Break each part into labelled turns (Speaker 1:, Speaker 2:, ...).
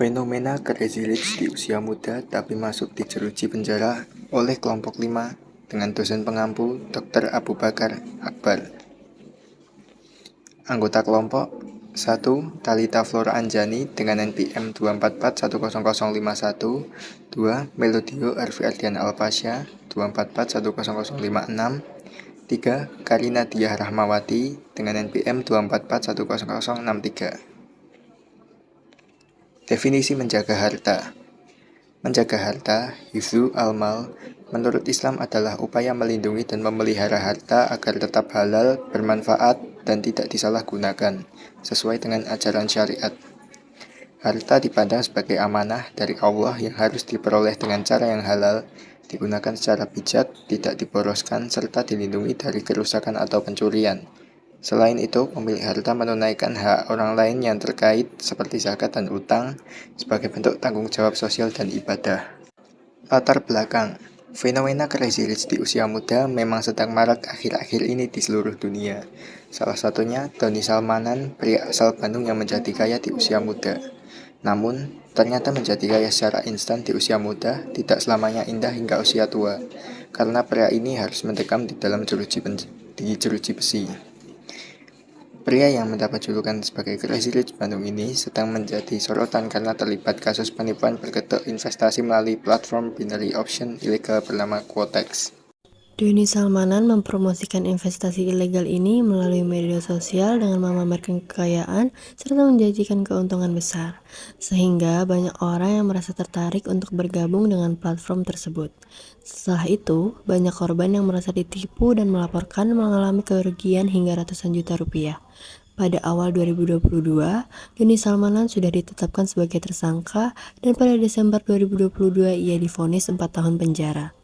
Speaker 1: Fenomena Crazy Rich di usia muda tapi masuk di jeruji penjara oleh kelompok 5 dengan dosen pengampu Dr. Abu Bakar Akbar. Anggota kelompok 1. Thalita Flora Anjani dengan NPM 2441051. 2. Melodio Arfi Ardian Alpasya 2441056. 3. Karina Diah Rahmawati dengan NPM 2441063. Definisi menjaga harta. Menjaga harta, hifzu al-mal, menurut Islam adalah upaya melindungi dan memelihara harta agar tetap halal, bermanfaat, dan tidak disalahgunakan, sesuai dengan ajaran syariat. Harta dipandang sebagai amanah dari Allah yang harus diperoleh dengan cara yang halal, digunakan secara bijak, tidak diboroskan, serta dilindungi dari kerusakan atau pencurian. Selain itu, pemilik harta menunaikan hak orang lain yang terkait seperti zakat dan utang sebagai bentuk tanggung jawab sosial dan ibadah. Latar belakang. Fenomena Crazy Rich di usia muda memang sedang marak akhir-akhir ini di seluruh dunia. Salah satunya Doni Salmanan, pria asal Bandung yang menjadi kaya di usia muda. Namun, ternyata menjadi kaya secara instan di usia muda tidak selamanya indah hingga usia tua, karena pria ini harus mendekam di dalam jeruji besi. Pria yang mendapat julukan sebagai Crazy Rich Bandung ini sedang menjadi sorotan karena terlibat kasus penipuan berkedok investasi melalui platform binary option ilegal bernama Quotex.
Speaker 2: Doni Salmanan mempromosikan investasi ilegal ini melalui media sosial dengan memamerkan kekayaan serta menjanjikan keuntungan besar, sehingga banyak orang yang merasa tertarik untuk bergabung dengan platform tersebut. Setelah itu, banyak korban yang merasa ditipu dan melaporkan mengalami kerugian hingga ratusan juta rupiah. Pada awal 2022, Doni Salmanan sudah ditetapkan sebagai tersangka dan pada Desember 2022 ia divonis 4 tahun penjara.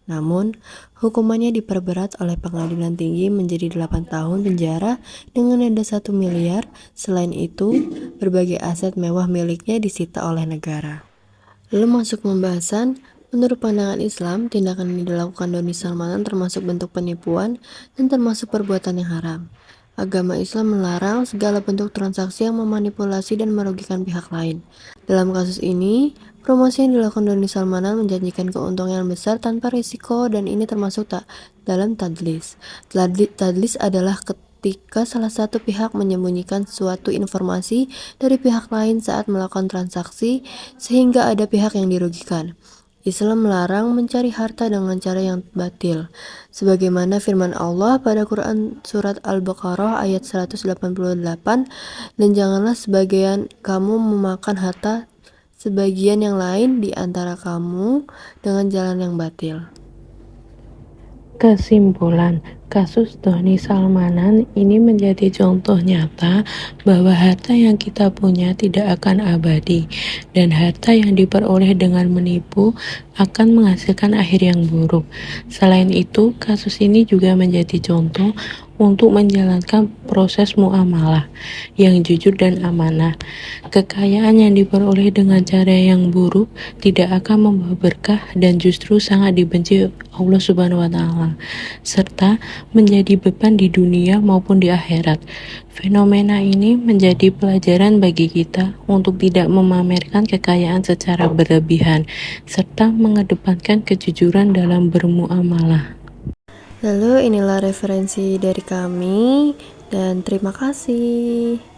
Speaker 2: Namun, hukumannya diperberat oleh Pengadilan Tinggi menjadi 8 tahun penjara dengan denda 1 miliar. Selain itu, berbagai aset mewah miliknya disita oleh negara. Lalu masuk pembahasan, menurut pandangan Islam, tindakan yang dilakukan Doni Salmanan termasuk bentuk penipuan dan termasuk perbuatan yang haram. Agama Islam melarang segala bentuk transaksi yang memanipulasi dan merugikan pihak lain. Dalam kasus ini, promosi yang dilakukan Doni Salmanan menjanjikan keuntungan besar tanpa risiko dan ini termasuk dalam tadlis. Tadlis adalah ketika salah satu pihak menyembunyikan suatu informasi dari pihak lain saat melakukan transaksi sehingga ada pihak yang dirugikan. Islam melarang mencari harta dengan cara yang batil. Sebagaimana firman Allah pada Quran Surat Al-Baqarah ayat 188, dan janganlah sebagian kamu memakan harta sebagian yang lain di antara kamu dengan jalan yang batil.
Speaker 3: Kesimpulan, kasus Doni Salmanan ini menjadi contoh nyata bahwa harta yang kita punya tidak akan abadi dan harta yang diperoleh dengan menipu akan menghasilkan akhir yang buruk. Selain itu, kasus ini juga menjadi contoh untuk menjalankan proses muamalah yang jujur dan amanah. Kekayaan yang diperoleh dengan cara yang buruk tidak akan membawa berkah dan justru sangat dibenci Allah Subhanahu wa Ta'ala, serta menjadi beban di dunia maupun di akhirat. Fenomena ini menjadi pelajaran bagi kita untuk tidak memamerkan kekayaan secara berlebihan, serta mengedepankan kejujuran dalam bermuamalah.
Speaker 2: Lalu inilah referensi dari kami dan terima kasih.